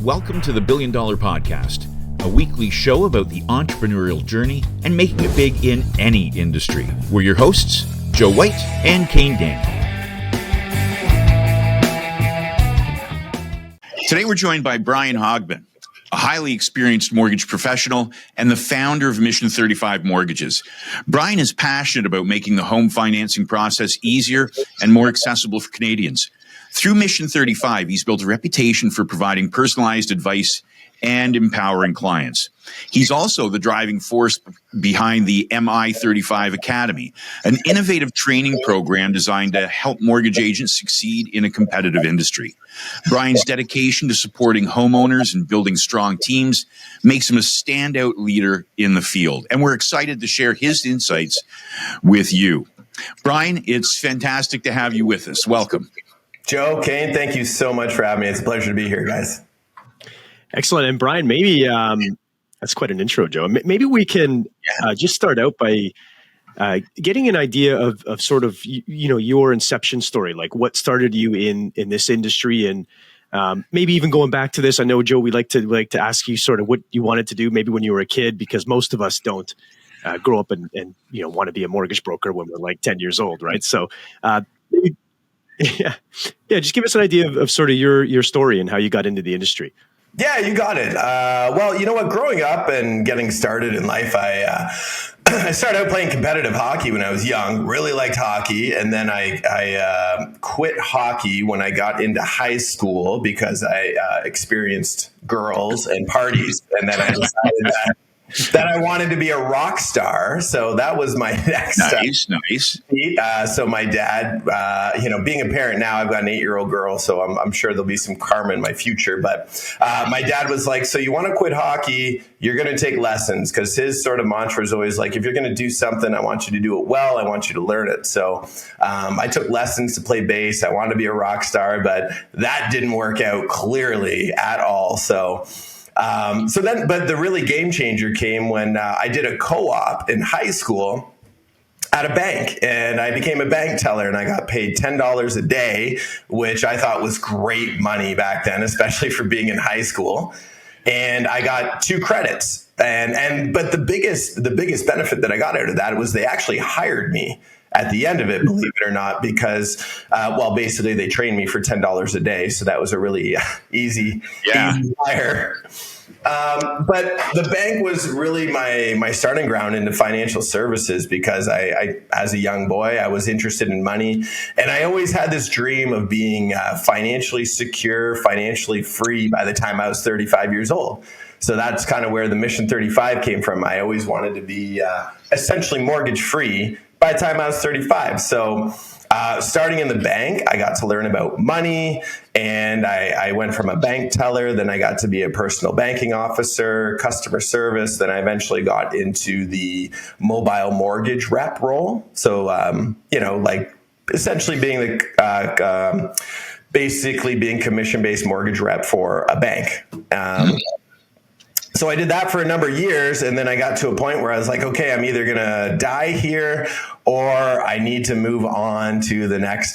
welcome to the $1 Billion Podcast, a weekly show about the entrepreneurial journey and making it big in any industry. We're your hosts, Joe White and Kane Daniel. Today we're joined by Brian Hogben, a highly experienced mortgage professional and the founder of Mission 35 Mortgages. Brian is passionate about making the home financing process easier and more accessible for Canadians. Through Mission 35, he's built a reputation for providing personalized advice and empowering clients. He's also the driving force behind the MI35 Academy, an innovative training program designed to help mortgage agents succeed in a competitive industry. Brian's dedication to supporting homeowners and building strong teams makes him a standout leader in the field, and we're excited to share his insights with you. Brian, it's fantastic to have you with us. Welcome. Joe, Kane, thank you so much for having me. It's a pleasure to be here, guys. Excellent. And Brian, maybe that's quite an intro, Joe. Maybe we can just start out by getting an idea of sort of, your inception story, like what started you in this industry, and maybe even going back to this. I know, Joe, we like to ask you sort of what you wanted to do maybe when you were a kid, because most of us don't grow up and want to be a mortgage broker when we're like 10 years old, right? So maybe, just give us an idea of sort of your story and how you got into the industry. Yeah, you got it. Well, you know what? Growing up and getting started in life, I started out playing competitive hockey when I was young. Really liked hockey, and then I quit hockey when I got into high school because I experienced girls and parties, and then I decided that I wanted to be a rock star. So that was my next Nice. So my dad, being a parent now, I've got an 8-year-old girl, so I'm sure there'll be some karma in my future. But my dad was like, so you want to quit hockey, you're going to take lessons, because his sort of mantra is always like, if you're going to do something, I want you to do it well. I want you to learn it. So I took lessons to play bass. I wanted to be a rock star, but that didn't work out clearly at all. But the really game changer came when I did a co-op in high school at a bank, and I became a bank teller, and I got paid $10 a day, which I thought was great money back then, especially for being in high school. And I got 2 credits, but the biggest benefit that I got out of that was they actually hired me at the end of it, believe it or not, because, basically they trained me for $10 a day. So that was a really easy hire. But the bank was really my starting ground into financial services, because I, as a young boy, I was interested in money, and I always had this dream of being financially secure, financially free by the time I was 35 years old. So that's kind of where the Mission 35 came from. I always wanted to be essentially mortgage free by the time I was 35. So starting in the bank, I got to learn about money, and I went from a bank teller, then I got to be a personal banking officer, customer service, then I eventually got into the mobile mortgage rep role. So, essentially being basically being commission-based mortgage rep for a bank. So I did that for a number of years, and then I got to a point where I was like, okay, I'm either going to die here or I need to move on to the next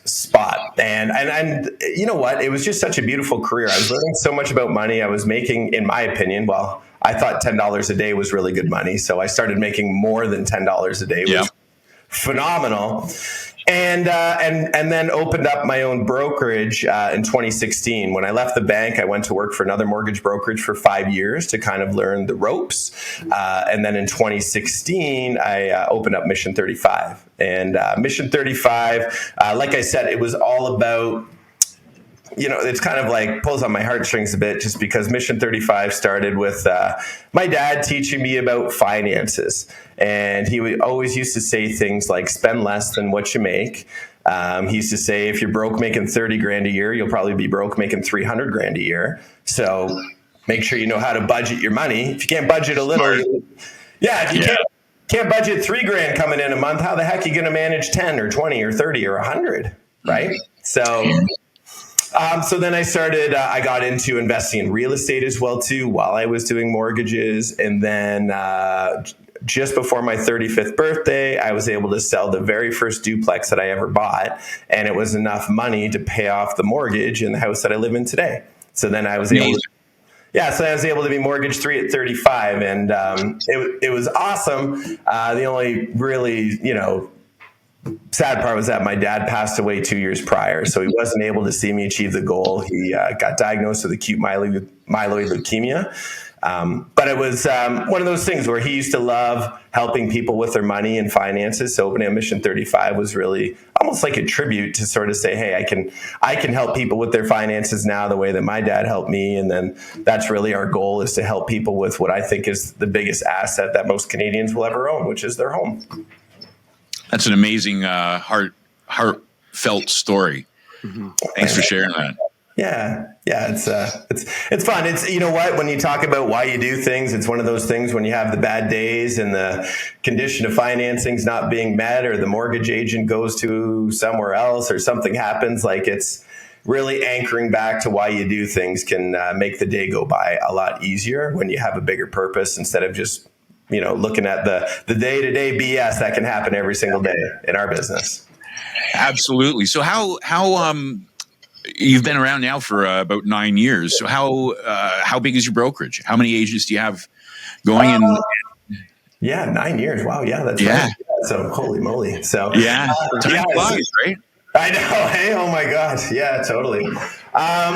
spot. And you know what? It was just such a beautiful career. I was learning so much about money. I was making, in my opinion, I thought $10 a day was really good money. So I started making more than $10 a day, which was phenomenal. And then opened up my own brokerage in 2016. When I left the bank, I went to work for another mortgage brokerage for 5 years to kind of learn the ropes. And then in 2016, I opened up Mission 35. And Mission 35, like I said, it was all about, it's kind of like pulls on my heartstrings a bit, just because Mission 35 started with my dad teaching me about finances. And he always used to say things like, spend less than what you make. He used to say, if you're broke making 30 grand a year, you'll probably be broke making 300 grand a year. So make sure you know how to budget your money. If you can't budget a little, if you can't budget 3 grand coming in a month, how the heck are you going to manage 10 or 20 or 30 or 100? Right. So then I got into investing in real estate as well, too, while I was doing mortgages. And then just before my 35th birthday, I was able to sell the very first duplex that I ever bought. And it was enough money to pay off the mortgage in the house that I live in today. So then I was able to, so I was able to be mortgage 3 at 35, and it was awesome. The only really, sad part was that my dad passed away 2 years prior, so he wasn't able to see me achieve the goal. He got diagnosed with acute myeloid leukemia. But it was one of those things where he used to love helping people with their money and finances. So opening up Mission 35 was really almost like a tribute to sort of say, hey, I can help people with their finances now the way that my dad helped me. And then that's really our goal, is to help people with what I think is the biggest asset that most Canadians will ever own, which is their home. That's an amazing, heartfelt story. Mm-hmm. Thanks for sharing that. Yeah, it's fun. It's, you know what, when you talk about why you do things, it's one of those things when you have the bad days and the condition of financing's not being met, or the mortgage agent goes to somewhere else, or something happens, like it's really anchoring back to why you do things can make the day go by a lot easier when you have a bigger purpose, instead of just looking at the day-to-day BS that can happen every single day in our business. Absolutely. So how you've been around now for about 9 years. So how big is your brokerage? How many agents do you have going in? Yeah, 9 years. Wow. Yeah, that's right. So holy moly. So time flies, right? I know. Hey, oh my God. Yeah, totally.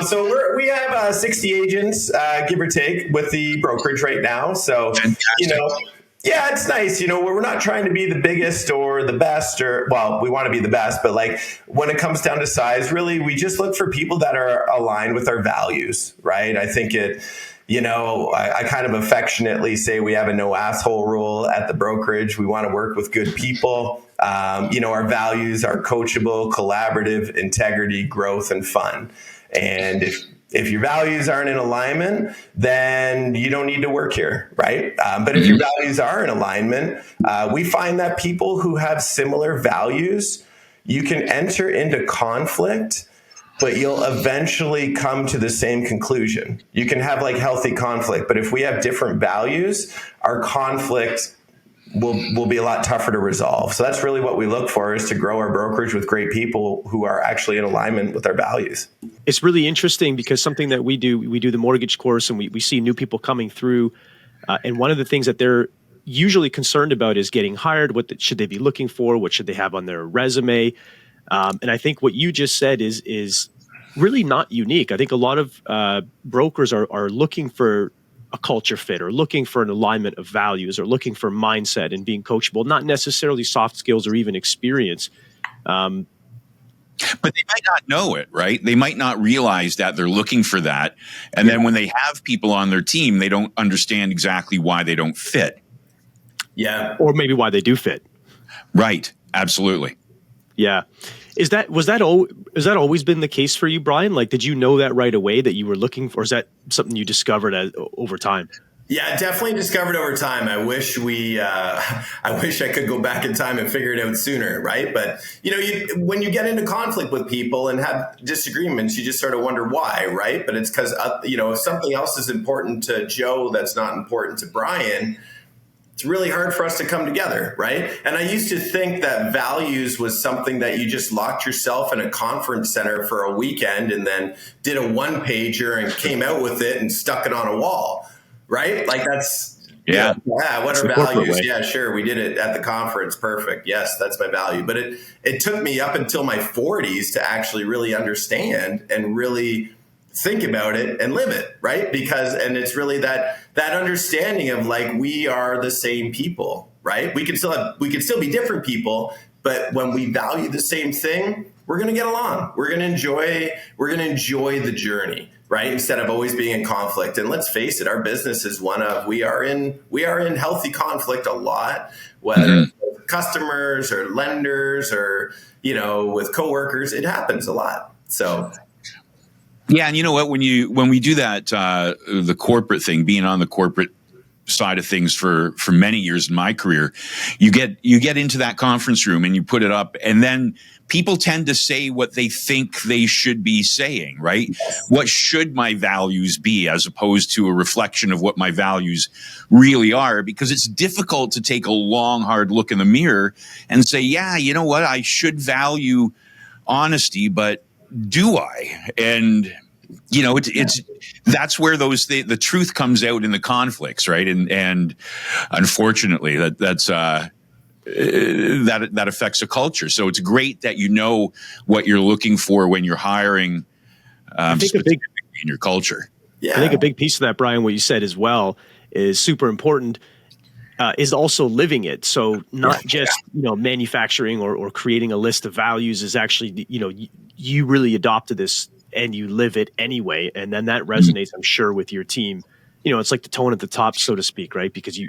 So we have 60 agents, give or take, with the brokerage right now. So, fantastic. Yeah, it's nice. We're not trying to be the biggest or the best, we want to be the best, but like when it comes down to size, really, we just look for people that are aligned with our values, right? I think I kind of affectionately say we have a no asshole rule at the brokerage. We want to work with good people. Our values are coachable, collaborative, integrity, growth, and fun. And if your values aren't in alignment, then you don't need to work here, right? But if your values are in alignment, we find that people who have similar values, you can enter into conflict, but you'll eventually come to the same conclusion. You can have like healthy conflict, but if we have different values, our conflict will be a lot tougher to resolve. So that's really what we look for, is to grow our brokerage with great people who are actually in alignment with our values. It's really interesting because something that we do the mortgage course, and we see new people coming through. And one of the things that they're usually concerned about is getting hired. What should they be looking for? What should they have on their resume? And I think what you just said is really not unique. I think a lot of brokers are looking for a culture fit, or looking for an alignment of values, or looking for mindset and being coachable, not necessarily soft skills or even experience. But they might not know it, right? They might not realize that they're looking for that. And then when they have people on their team, they don't understand exactly why they don't fit. Yeah. Or maybe why they do fit. Right. Absolutely. Yeah. Has that always been the case for you, Brian? Like, did you know that right away that you were looking for? Or is that something you discovered over time? Yeah, definitely discovered over time. I wish I could go back in time and figure it out sooner, right? But when you get into conflict with people and have disagreements, you just sort of wonder why, right? But it's because if something else is important to Joe that's not important to Brian, it's really hard for us to come together, right? And I used to think that values was something that you just locked yourself in a conference center for a weekend and then did a one-pager and came out with it and stuck it on a wall, right? Like that's, what are values? Yeah, sure, we did it at the conference. Perfect. Yes, that's my value. But it took me up until my 40s to actually really understand and really think about it and live it, right? And it's really that understanding of like, we are the same people, right? We can still be different people, but when we value the same thing, we're going to get along. We're going to enjoy the journey, right? Instead of always being in conflict. And let's face it, our business is we are in healthy conflict a lot, whether it's with customers or lenders or, with coworkers, it happens a lot. So yeah, and you know what? When we do that, the corporate thing, being on the corporate side of things for many years in my career, you get into that conference room and you put it up, and then people tend to say what they think they should be saying, right? What should my values be, as opposed to a reflection of what my values really are? Because it's difficult to take a long, hard look in the mirror and say, yeah, you know what? I should value honesty, but do I? And it's that's where the truth comes out in the conflicts, right? And unfortunately, that's that affects a culture. So it's great that you know what you're looking for when you're hiring, specifically in your culture. Yeah. I think a big piece of that, Brian, what you said as well is super important. Is also living it. So not just, manufacturing or creating a list of values is actually, you really adopted this and you live it anyway. And then that resonates, I'm sure, with your team. It's like the tone at the top, so to speak, right? Because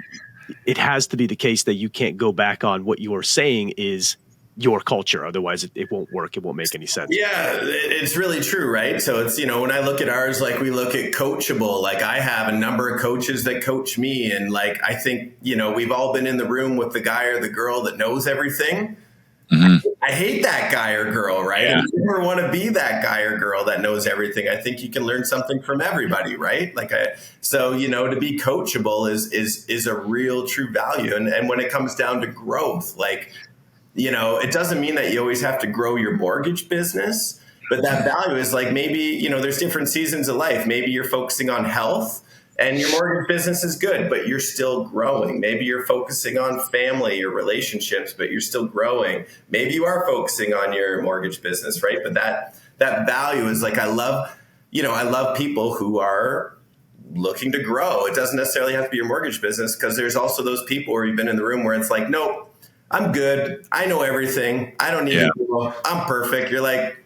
it has to be the case that you can't go back on what you are saying is your culture. Otherwise it won't work. It won't make any sense. Yeah, it's really true, right? So it's, when I look at ours, like we look at coachable, like I have a number of coaches that coach me. And like, I think, we've all been in the room with the guy or the girl that knows everything. Mm-hmm. I hate that guy or girl, right? Yeah. You never want to be that guy or girl that knows everything. I think you can learn something from everybody, right? So to be coachable is a real true value. And when it comes down to growth, it doesn't mean that you always have to grow your mortgage business, but that value is like maybe, there's different seasons of life. Maybe you're focusing on health and your mortgage business is good, but you're still growing. Maybe you're focusing on family, your relationships, but you're still growing. Maybe you are focusing on your mortgage business, right? But that value is like, I love people who are looking to grow. It doesn't necessarily have to be your mortgage business, because there's also those people where you've been in the room where it's like, nope, I'm good. I know everything. I don't need to grow. I'm perfect. You're like,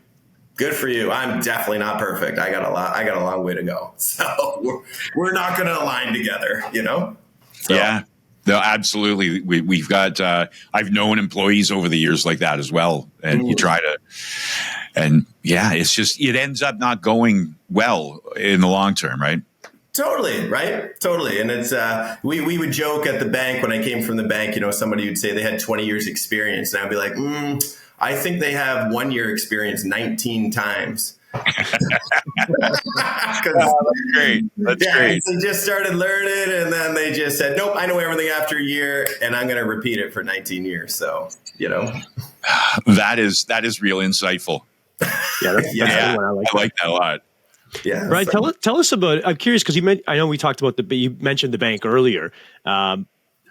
good for you. I'm definitely not perfect. I got a long way to go. So we're not going to align together, So. Yeah, no, absolutely. We've got, I've known employees over the years like that as well. And you try to, and it's just, it ends up not going well in the long term, right? Totally. Right. Totally. And it's, we would joke at the bank when I came from the bank, somebody would say they had 20 years experience, and I'd be like, I think they have 1 year experience 19 times. That's great. That's great. They just started learning, and then they just said, nope, I know everything after a year, and I'm going to repeat it for 19 years. So, That is real insightful. Yeah. I like that a lot. Yeah. Brian, tell us about, I'm curious, because I know we talked about you mentioned the bank earlier. I'm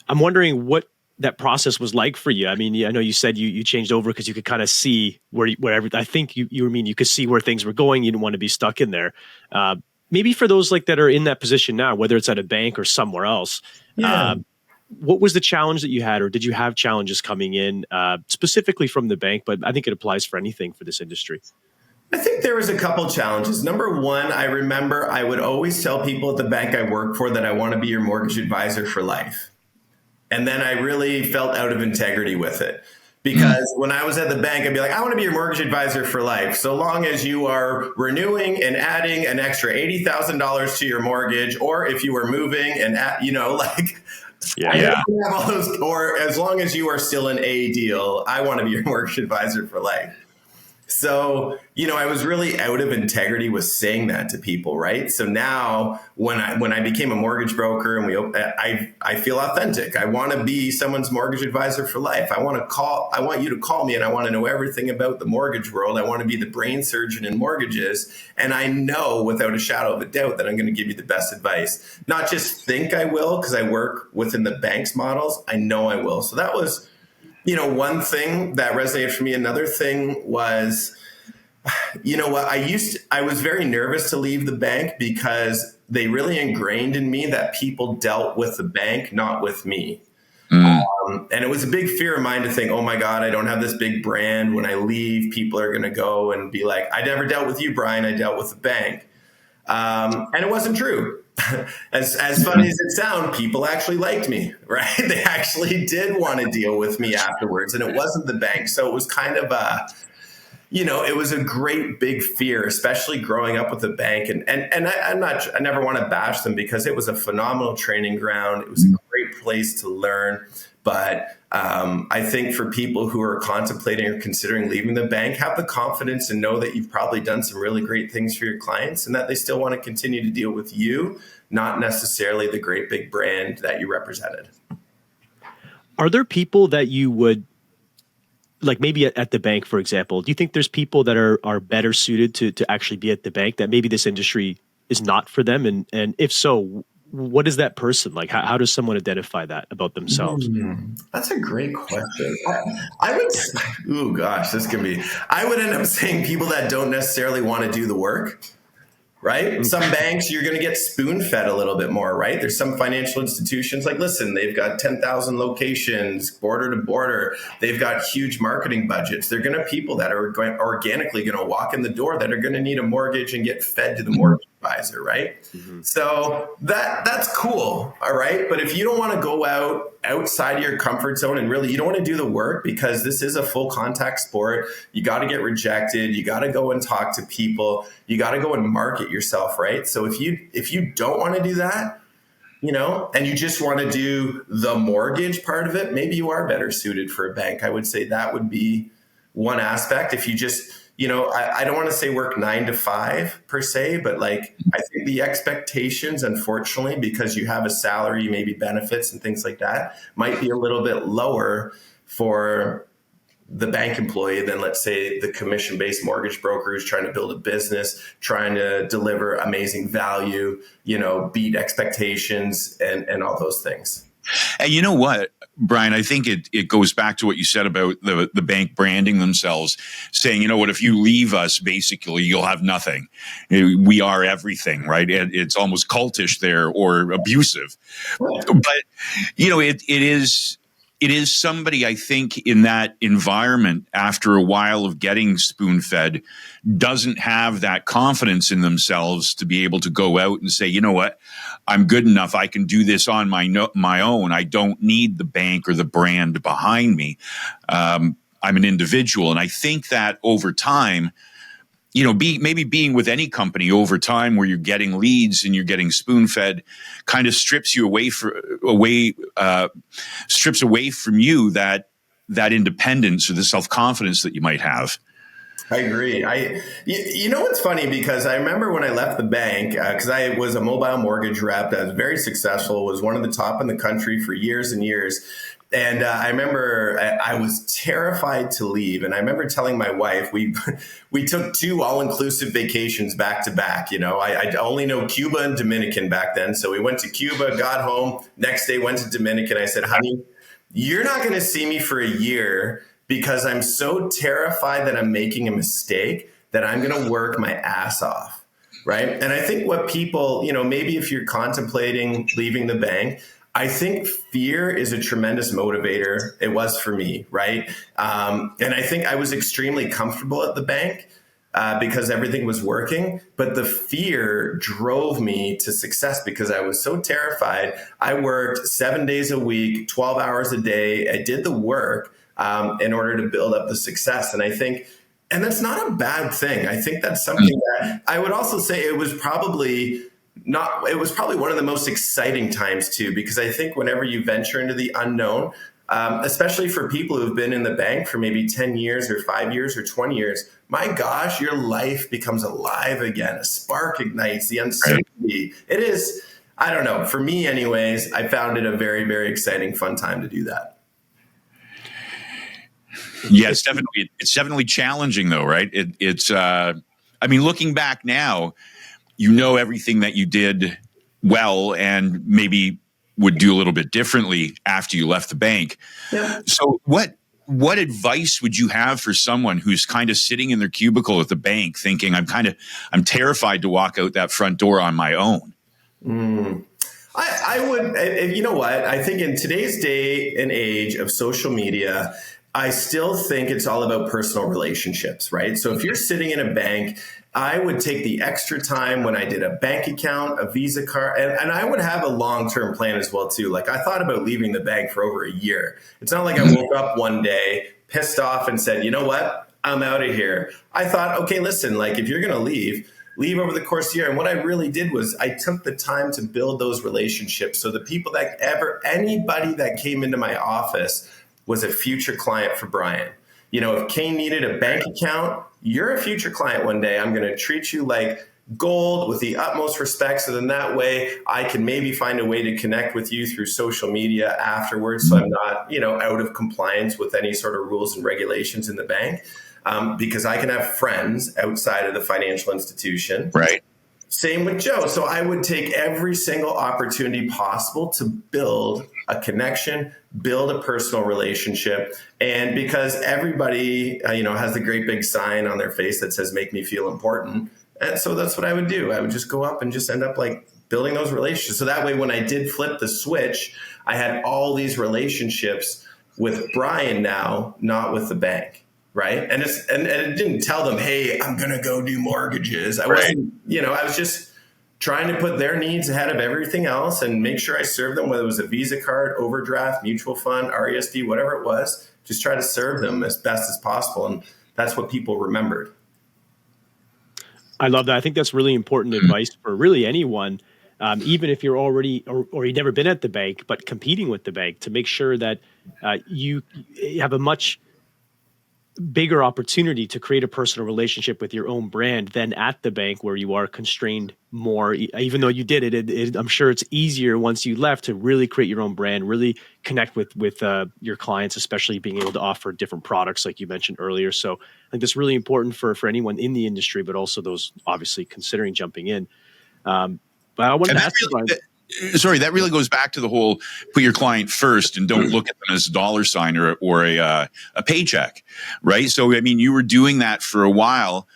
wondering what that process was like for you. I mean, I know you said you changed over because you could kind of see I think you could see where things were going. You didn't want to be stuck in there. Maybe for those that are in that position now, whether it's at a bank or somewhere else, what was the challenge that you had, or did you have challenges coming in specifically from the bank? But I think it applies for anything for this industry. I think there was a couple challenges. Number one, I remember I would always tell people at the bank I work for that I want to be your mortgage advisor for life. And then I really felt out of integrity with it, because when I was at the bank, I'd be like, I want to be your mortgage advisor for life, so long as you are renewing and adding an extra $80,000 to your mortgage, or if you were moving and have all those, or as long as you are still an A deal, I want to be your mortgage advisor for life. So, I was really out of integrity with saying that to people, right? So now when I became a mortgage broker and I feel authentic. I want to be someone's mortgage advisor for life. I want you to call me, and I want to know everything about the mortgage world. I want to be the brain surgeon in mortgages. And I know without a shadow of a doubt that I'm going to give you the best advice. Not just think I will, because I work within the bank's models. I know I will. So that was, one thing that resonated for me. Another thing was, I was very nervous to leave the bank because they really ingrained in me that people dealt with the bank, not with me. And it was a big fear of mine to think, oh my God, I don't have this big brand. When I leave, people are going to go and be like, I never dealt with you, Brian. I dealt with the bank. And it wasn't true. As funny as it sounds, people actually liked me, right? They actually did want to deal with me afterwards, and it wasn't the bank. So it was kind of it was a great big fear, especially growing up with the bank. And I never want to bash them, because it was a phenomenal training ground. It was a great place to learn. But I think for people who are contemplating or considering leaving the bank, have the confidence and know that you've probably done some really great things for your clients, and that they still want to continue to deal with you, not necessarily the great big brand that you represented. Are there people that you would like maybe at the bank, for example, do you think there's people that are better suited to actually be at the bank, that maybe this industry is not for them? And if so, what is that person like? How does someone identify that about themselves? That's a great question. I would, oh gosh, this can be, I would end up saying people that don't necessarily want to do the work. Right? Some banks, you're going to get spoon fed a little bit more, right? There's some financial institutions like, listen, they've got 10,000 locations, border to border. They've got huge marketing budgets. They're going to people that are organically going to walk in the door that are going to need a mortgage and get fed to the mortgage advisor, right? Mm-hmm. So that's cool. All right. But if you don't want to go outside of your comfort zone and really you don't want to do the work, because this is a full contact sport, you got to get rejected. You got to go and talk to people. You got to go and market yourself, right? So if you don't want to do that, and you just want to do the mortgage part of it, maybe you are better suited for a bank. I would say that would be one aspect. If you just, I don't want to say work 9 to 5 per se, but like, I think the expectations, unfortunately, because you have a salary, maybe benefits and things like that, might be a little bit lower for the bank employee than, let's say, the commission-based mortgage broker who's trying to build a business, trying to deliver amazing value, beat expectations and all those things. And you know what, Brian, I think it goes back to what you said about the bank branding themselves, saying, if you leave us, basically, you'll have nothing. We are everything, right? It's almost cultish there, or abusive. But, it is somebody, I think, in that environment, after a while of getting spoon-fed, doesn't have that confidence in themselves to be able to go out and say, you know what, I'm good enough. I can do this on my own. I don't need the bank or the brand behind me. I'm an individual. And I think that over time, maybe being with any company over time where you're getting leads and you're getting spoon-fed kind of strips away from you that independence or the self-confidence that you might have. I agree. It's funny, because I remember when I left the bank, because I was a mobile mortgage rep that was very successful, was one of the top in the country for years and years. And I remember I was terrified to leave. And I remember telling my wife, we took 2 all-inclusive vacations back to back. I only know Cuba and Dominican back then. So we went to Cuba, got home, next day went to Dominican. I said, honey, you're not going to see me for a year, because I'm so terrified that I'm making a mistake that I'm going to work my ass off. Right. And I think what people, maybe if you're contemplating leaving the bank, I think fear is a tremendous motivator. It was for me, right? And I think I was extremely comfortable at the bank because everything was working. But the fear drove me to success because I was so terrified. I worked 7 days a week, 12 hours a day. I did the work in order to build up the success. And I think, and that's not a bad thing. I think that's something that I would also say it was probably one of the most exciting times too, because I think whenever you venture into the unknown, especially for people who've been in the bank for maybe 10 years or 5 years or 20 years, my gosh, your life becomes alive again. A spark ignites, the uncertainty. It is, I don't know, for me anyways, I found it a very, very exciting, fun time to do that. Yeah, it's definitely challenging though, right? Looking back now, everything that you did well and maybe would do a little bit differently after you left the bank. Yeah. So what advice would you have for someone who's kind of sitting in their cubicle at the bank thinking, I'm terrified to walk out that front door on my own? I would, you know what? I think in today's day and age of social media, I still think it's all about personal relationships, right? So if you're sitting in a bank, I would take the extra time when I did a bank account, a Visa card, and I would have a long-term plan as well too. Like I thought about leaving the bank for over a year. It's not like I woke up one day pissed off and said, you know what, I'm out of here. I thought, okay, listen, like if you're going to leave over the course of the year. And what I really did was I took the time to build those relationships. So the people anybody that came into my office was a future client for Brian. If Kane needed a bank account, you're a future client one day. I'm going to treat you like gold with the utmost respect. So then that way I can maybe find a way to connect with you through social media afterwards. So I'm not, out of compliance with any sort of rules and regulations in the bank, because I can have friends outside of the financial institution. Right. Same with Joe. So I would take every single opportunity possible to build a connection, build a personal relationship. And because everybody, has the great big sign on their face that says, make me feel important. And so that's what I would do. I would just go up and just end up like building those relationships. So that way, when I did flip the switch, I had all these relationships with Brian now, not with the bank. Right. And it didn't tell them, hey, I'm going to go do mortgages. I wasn't, I was just trying to put their needs ahead of everything else and make sure I served them, whether it was a Visa card, overdraft, mutual fund, RESP, whatever it was, just try to serve them as best as possible. And that's what people remembered. I love that. I think that's really important advice for really anyone, even if you're already or you've never been at the bank, but competing with the bank, to make sure that you have a much bigger opportunity to create a personal relationship with your own brand than at the bank, where you are constrained more. Even though you did it, I'm sure it's easier once you left to really create your own brand, really connect with your clients, especially being able to offer different products like you mentioned earlier. So I think that's really important for anyone in the industry, but also those obviously considering jumping in. But I wanted to ask you, Brian. That really goes back to the whole put your client first and don't look at them as a dollar sign or a paycheck, right? So, I mean, you were doing that for a while,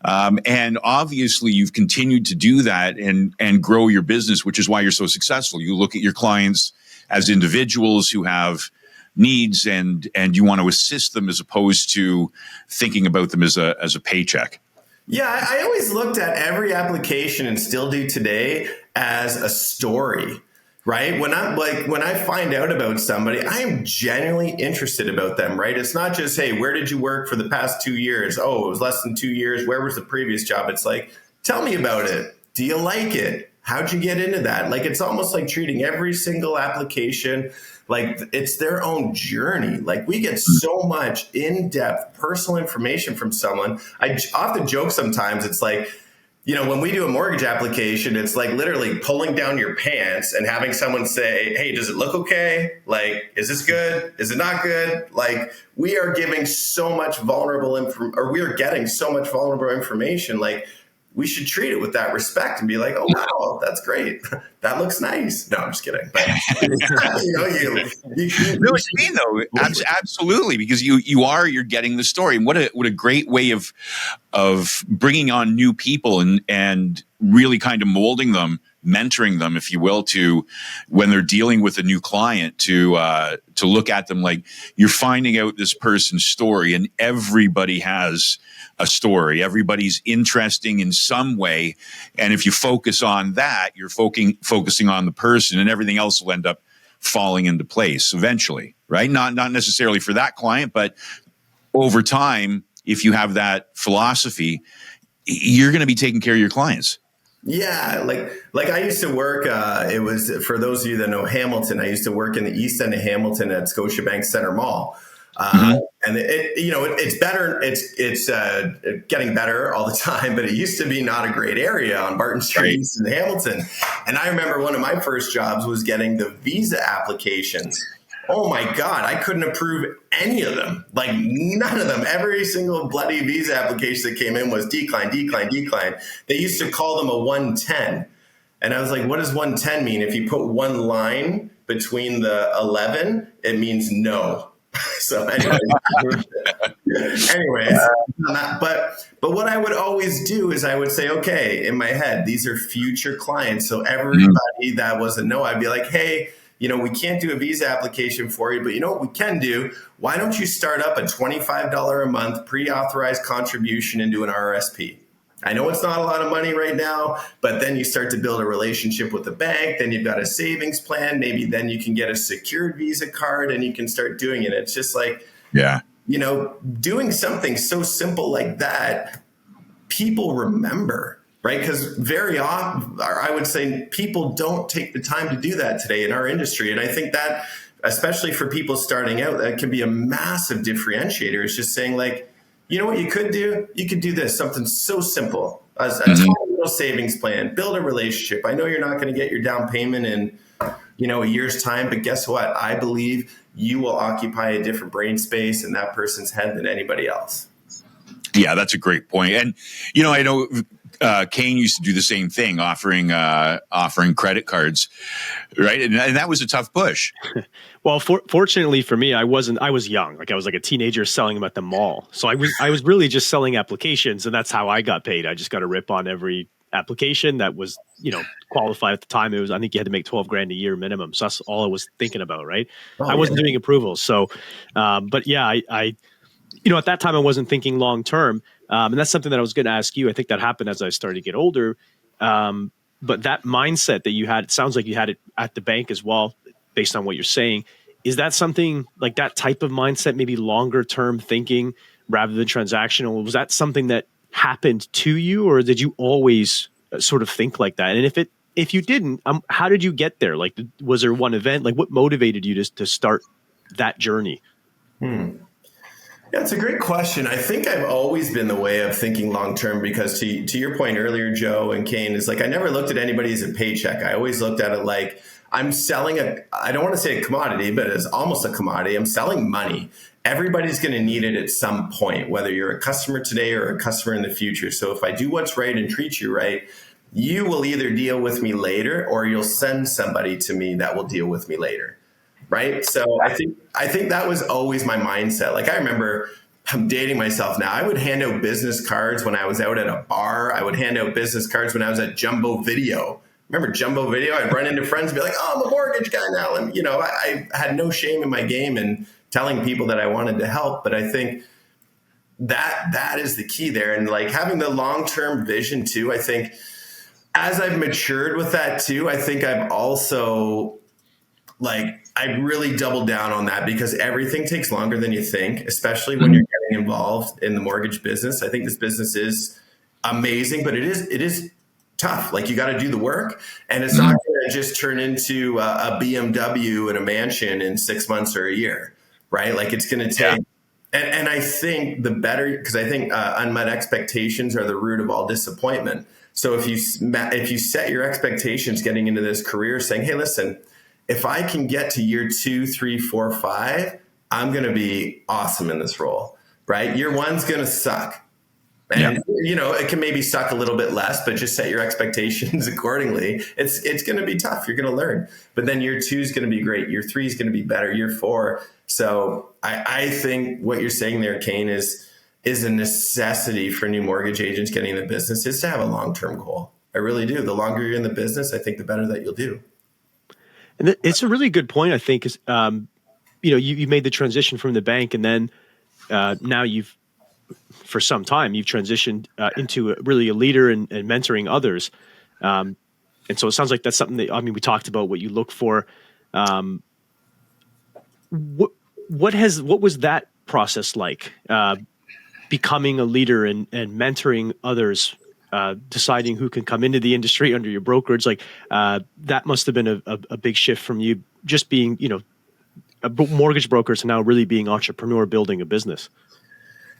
and obviously you've continued to do that and grow your business, which is why you're so successful. You look at your clients as individuals who have needs and you want to assist them as opposed to thinking about them as a paycheck. Yeah, I always looked at every application, and still do today, as a story, right? When I find out about somebody, I am genuinely interested about them, right? It's not just, hey, where did you work for the past 2 years? Oh, it was less than 2 years. Where was the previous job? It's like, tell me about it. Do you like it? How'd you get into that? Like, it's almost like treating every single application like it's their own journey. Like, we get so much in-depth personal information from someone. I often joke sometimes, it's like, when we do a mortgage application, it's like literally pulling down your pants and having someone say, hey, does it look okay? Like, is this good? Is it not good? Like, we are giving so much we are getting so much vulnerable information. Like, we should treat it with that respect and be like, oh, wow, that's great. That looks nice. No, I'm just kidding. But, No, what you mean, though. Absolutely, because you're getting the story. And what a great way of bringing on new people and really kind of molding them, mentoring them, if you will, to when they're dealing with a new client, to look at them like you're finding out this person's story, and everybody has a story. Everybody's interesting in some way. And if you focus on that, you're focusing on the person, and everything else will end up falling into place eventually, right? Not necessarily for that client, but over time, if you have that philosophy, you're going to be taking care of your clients. Yeah, like I used to work, it was, for those of you that know Hamilton, I used to work in the east end of Hamilton at Scotiabank Center Mall. And it's better. It's getting better all the time, but it used to be not a great area on Barton Street East in Hamilton. And I remember one of my first jobs was getting the visa applications. Oh my God, I couldn't approve any of them. Like, none of them. Every single bloody visa application that came in was decline, decline, decline. They used to call them a 110. And I was like, what does 110 mean? If you put one line between the 11, it means no. So anyways, but what I would always do is I would say, okay, in my head, these are future clients. So everybody that was a no, I'd be like, hey, we can't do a visa application for you, but you know what we can do? Why don't you start up a $25 a month pre-authorized contribution into an RSP? I know it's not a lot of money right now, but then you start to build a relationship with the bank. Then you've got a savings plan. Maybe then you can get a secured Visa card and you can start doing it. It's just like, doing something so simple like that, people remember, right? Because very often, I would say, people don't take the time to do that today in our industry. And I think that, especially for people starting out, that can be a massive differentiator. It's just saying, like, you know what you could do? You could do this, something so simple. a tiny little savings plan, build a relationship. I know you're not going to get your down payment in, a year's time, but guess what? I believe you will occupy a different brain space in that person's head than anybody else. Yeah, that's a great point. And, I know Kane used to do the same thing, offering credit cards, right? And that was a tough push. Well, fortunately for me, I was young. Like I was like a teenager selling them at the mall. So I was really just selling applications, and that's how I got paid. I just got a rip on every application that was, qualified at the time. I think you had to make 12 grand a year minimum. So that's all I was thinking about, right? Oh, I wasn't doing approvals. So, but yeah, I at that time I wasn't thinking long term. And that's something that I was going to ask you. I think that happened as I started to get older. But that mindset that you had, it sounds like you had it at the bank as well, based on what you're saying. Is that something like that type of mindset, maybe longer term thinking rather than transactional? Was that something that happened to you, or did you always sort of think like that? And if you didn't, how did you get there? Like, was there one event? Like, what motivated you to start that journey? Yeah, it's a great question. I think I've always been the way of thinking long term, because to your point earlier, Joe and Kane, is like I never looked at anybody as a paycheck. I always looked at it like I'm selling I don't want to say a commodity, but it's almost a commodity. I'm selling money. Everybody's going to need it at some point, whether you're a customer today or a customer in the future. So if I do what's right and treat you right, you will either deal with me later or you'll send somebody to me that will deal with me later. Right. So I think that was always my mindset. Like I remember, I'm dating myself now. I would hand out business cards when I was out at a bar. I would hand out business cards when I was at Jumbo Video. Remember Jumbo Video? I'd run into friends and be like, oh, I'm a mortgage guy now. And, I had no shame in my game and telling people that I wanted to help. But I think that is the key there. And like having the long-term vision too, I think as I've matured with that too, I think I've also I really doubled down on that, because everything takes longer than you think, especially when you're getting involved in the mortgage business. I think this business is amazing, but it is tough. Like you got to do the work, and it's not going to just turn into a BMW and a mansion in 6 months or a year, right? Like it's going to take, and I think because I think unmet expectations are the root of all disappointment. So if you set your expectations getting into this career saying, hey, listen, if I can get to year 2, 3, 4, 5, I'm going to be awesome in this role, right? Year 1's going to suck. And, it can maybe suck a little bit less, but just set your expectations accordingly. It's going to be tough. You're going to learn. But then year 2 is going to be great. Year 3 is going to be better. Year 4. So I think what you're saying there, Kane, is a necessity for new mortgage agents getting in the business is to have a long-term goal. I really do. The longer you're in the business, I think the better that you'll do. And it's a really good point, I think, is, you made the transition from the bank, and then now for some time, you've transitioned into really a leader and mentoring others. And so it sounds like that's something that, we talked about what you look for. What was that process like, becoming a leader and mentoring others? Deciding who can come into the industry under your brokerage, that must have been a big shift from you just being, a mortgage broker to now really being entrepreneur, building a business.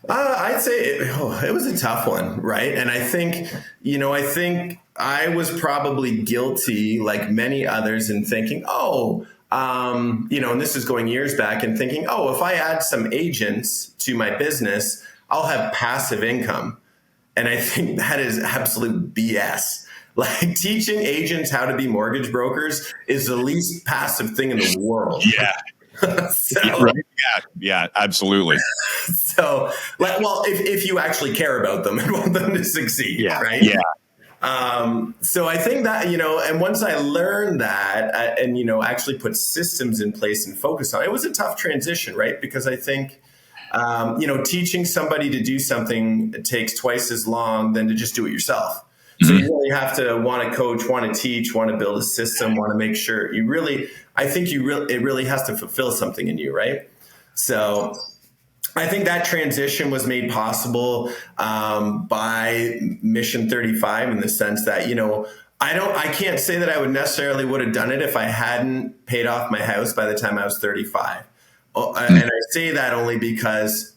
I'd say it was a tough one, right? And I think I was probably guilty, like many others, in thinking, and this is going years back, and thinking, if I add some agents to my business, I'll have passive income. And I think that is absolute BS. Like teaching agents how to be mortgage brokers is the least passive thing in the world. Yeah. Yeah, absolutely. So, if you actually care about them and want them to succeed, right? Yeah. So I think that, and once I learned that and, actually put systems in place and focus on it, it was a tough transition, right? Because I think, teaching somebody to do something takes twice as long than to just do it yourself. So you really have to want to coach, want to teach, want to build a system, want to make sure it really has to fulfill something in you, right? So I think that transition was made possible by Mission 35 in the sense that, I can't say that I would have done it if I hadn't paid off my house by the time I was 35. And I say that only because,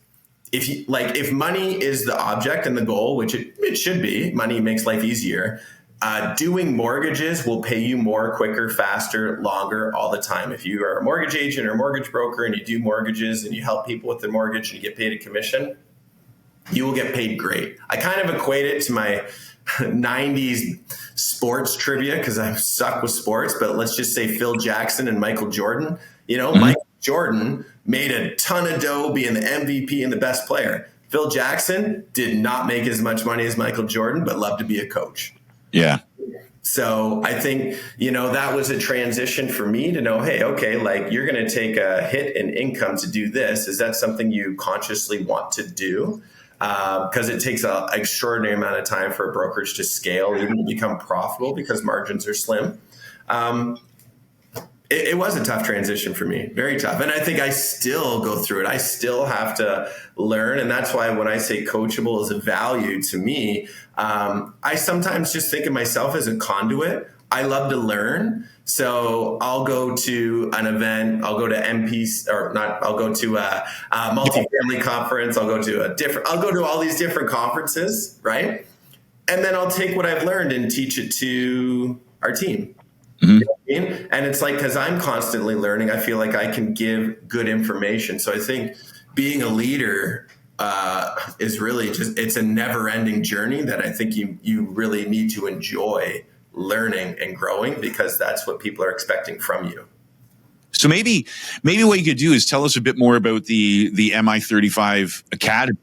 if money is the object and the goal, which it should be, money makes life easier. Doing mortgages will pay you more, quicker, faster, longer, all the time. If you are a mortgage agent or a mortgage broker and you do mortgages and you help people with their mortgage and you get paid a commission, you will get paid great. I kind of equate it to my 90s sports trivia because I suck with sports, but let's just say Phil Jackson and Michael Jordan. Michael Jordan made a ton of dough being the MVP and the best player. Phil Jackson did not make as much money as Michael Jordan, but loved to be a coach. Yeah. So I think, that was a transition for me to know, hey, okay, like you're going to take a hit in income to do this. Is that something you consciously want to do? Because it takes an extraordinary amount of time for a brokerage to scale, even to become profitable because margins are slim. It was a tough transition for me, very tough. And I think I still go through it. I still have to learn. And that's why when I say coachable is a value to me, I sometimes just think of myself as a conduit. I love to learn. So I'll go to an event, I'll go to I'll go to a multifamily conference. I'll go to all these different conferences, right? And then I'll take what I've learned and teach it to our team. Mm-hmm. You know what I mean? And it's like, because I'm constantly learning, I feel like I can give good information. So I think being a leader is really it's a never ending journey that I think you really need to enjoy learning and growing, because that's what people are expecting from you. So maybe what you could do is tell us a bit more about the MI35 Academy.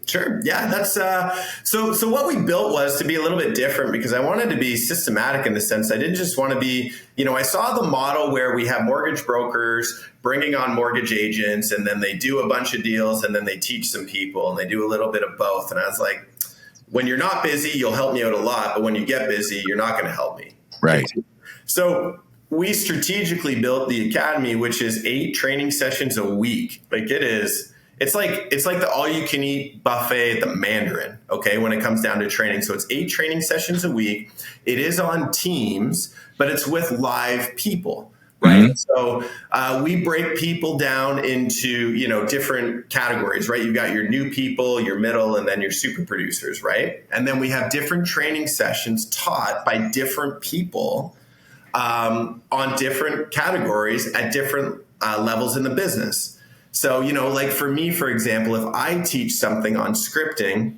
Sure. Yeah, that's so what we built was to be a little bit different, because I wanted to be systematic in the sense I didn't just want to be, I saw the model where we have mortgage brokers bringing on mortgage agents, and then they do a bunch of deals, and then they teach some people, and they do a little bit of both. And I was like, when you're not busy, you'll help me out a lot, but when you get busy, you're not going to help me. Right. So we strategically built the Academy, which is 8 training sessions a week. Like it's like the all-you-can-eat buffet at the Mandarin, okay, when it comes down to training. So it's 8 training sessions a week. It is on Teams, but it's with live people, right? Mm-hmm. So we break people down into, different categories, right? You've got your new people, your middle, and then your super producers, right? And then we have different training sessions taught by different people on different categories at different levels in the business. So, like for me, for example, if I teach something on scripting,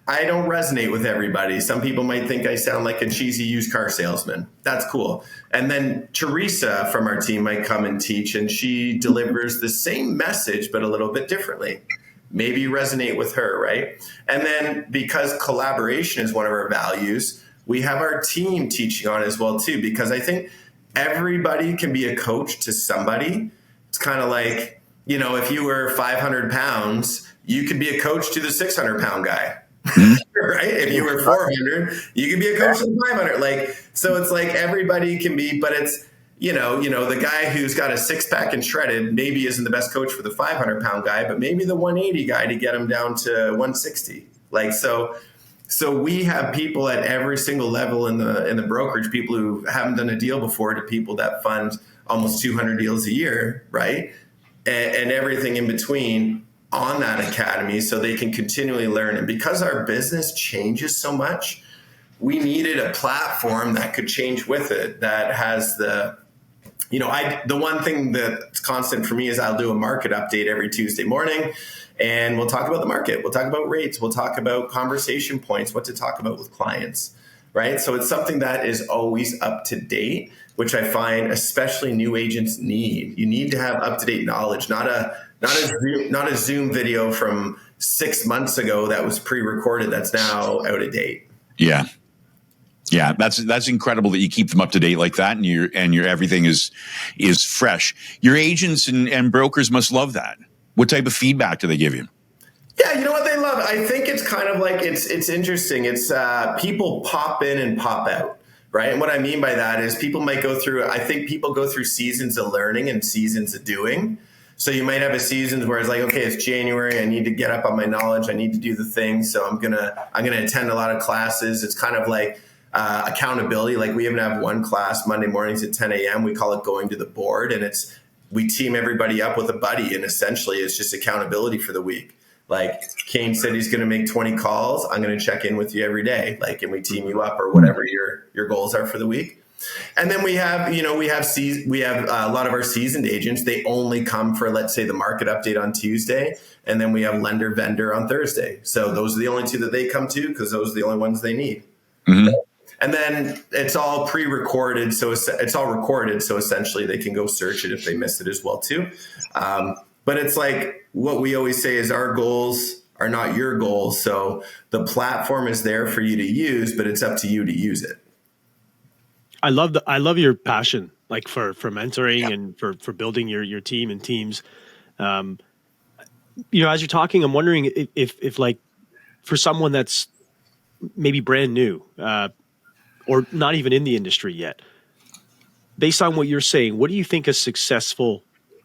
I don't resonate with everybody. Some people might think I sound like a cheesy used car salesman. That's cool. And then Teresa from our team might come and teach, and she delivers the same message, but a little bit differently. Maybe you resonate with her, right? And then because collaboration is one of our values, we have our team teaching on as well too, because I think everybody can be a coach to somebody. It's kind of like, if you were 500 pounds, you could be a coach to the 600-pound guy, right? If you were 400, you could be a coach to the 500. So it's like everybody can be, but it's, the guy who's got a 6-pack and shredded maybe isn't the best coach for the 500-pound guy, but maybe the 180 guy to get him down to 160. So we have people at every single level in the brokerage, people who haven't done a deal before to people that fund almost 200 deals a year, right? And everything in between on that academy, so they can continually learn. And because our business changes so much, we needed a platform that could change with it, that has the one thing that's constant for me is I'll do a market update every Tuesday morning, and we'll talk about the market. We'll talk about rates. We'll talk about conversation points, what to talk about with clients, right? So it's something that is always up to date, which I find especially new agents need. You need to have up-to-date knowledge, not a Zoom video from 6 months ago that was pre-recorded that's now out of date. Yeah. Yeah, that's incredible that you keep them up to date like that, and your everything is fresh. Your agents and brokers must love that. What type of feedback do they give you? Yeah, you know what they love? I think it's kind of like it's interesting. It's people pop in and pop out. Right. And what I mean by that is people might go through seasons of learning and seasons of doing. So you might have a season where it's like, okay, it's January. I need to get up on my knowledge. I need to do the thing. So I'm going to attend a lot of classes. It's kind of like accountability. Like we even have one class Monday mornings at 10 a.m. We call it going to the board. And it's we team everybody up with a buddy, and essentially it's just accountability for the week. Like Kane said, he's going to make 20 calls. I'm going to check in with you every day. Like, and we team you up, or whatever your goals are for the week. And then we have a lot of our seasoned agents. They only come for, let's say, the market update on Tuesday. And then we have lender vendor on Thursday. So those are the only two that they come to, because those are the only ones they need. Mm-hmm. And then it's all pre-recorded. So it's all recorded. So essentially they can go search it if they missed it as well too. But it's like what we always say is our goals are not your goals. So the platform is there for you to use, but it's up to you to use it. I love your passion, like for mentoring and for building your team and teams. As you're talking, I'm wondering if like for someone that's maybe brand new, or not even in the industry yet, based on what you're saying, what do you think a successful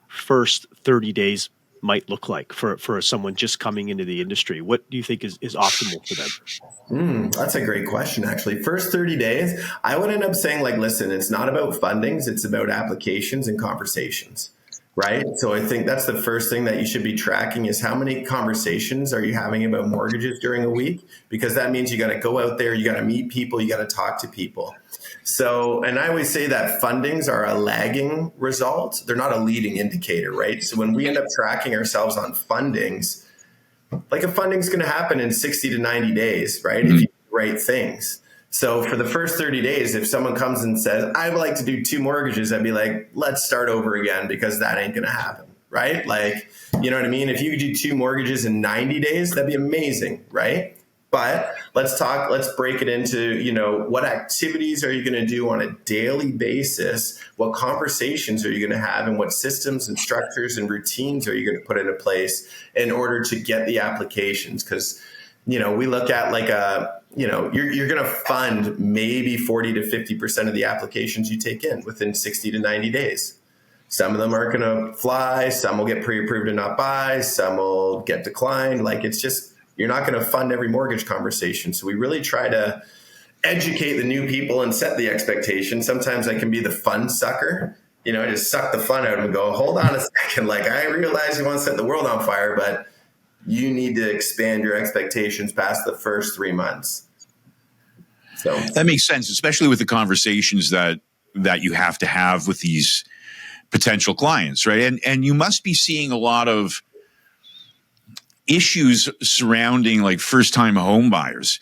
first 30 days might look like for someone just coming into the industry? What do you think is optimal for them? That's a great question, actually. First 30 days, I would end up saying, like, listen, it's not about fundings, it's about applications and conversations, right? So I think that's the first thing that you should be tracking is how many conversations are you having about mortgages during a week? Because that means you got to go out there, you got to meet people, you got to talk to people. So, and I always say that fundings are a lagging result. They're not a leading indicator, right? So when we end up tracking ourselves on fundings, like a funding's going to happen in 60 to 90 days, right? If you do the right things. So for the first 30 days, if someone comes and says, I would like to do 2 mortgages, I'd be like, let's start over again, because that ain't going to happen, right? Like, you know what I mean? If you could do 2 mortgages in 90 days, that'd be amazing, right? But let's break it into, what activities are you going to do on a daily basis? What conversations are you going to have? And what systems and structures and routines are you going to put into place in order to get the applications? Because, we look at like you're going to fund maybe 40 to 50% of the applications you take in within 60 to 90 days. Some of them aren't going to fly. Some will get pre-approved and not buy. Some will get declined. Like, it's just, you're not going to fund every mortgage conversation. So we really try to educate the new people and set the expectation. Sometimes I can be the fun sucker. I just suck the fun out of them and go, hold on a second. Like, I realize you want to set the world on fire, but you need to expand your expectations past the first 3 months. So that makes sense, especially with the conversations that you have to have with these potential clients, right? And you must be seeing a lot of issues surrounding like first-time home buyers,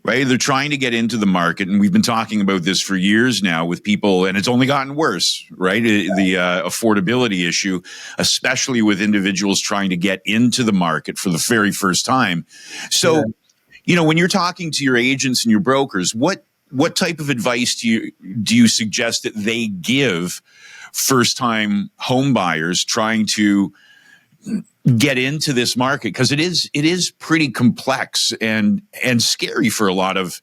right? They're trying to get into the market, and we've been talking about this for years now with people, and it's only gotten worse, right? The affordability issue, especially with individuals trying to get into the market for the very first time. So, when you're talking to your agents and your brokers, what type of advice do you suggest that they give first-time home buyers trying to get into this market? Because it is pretty complex and scary for a lot of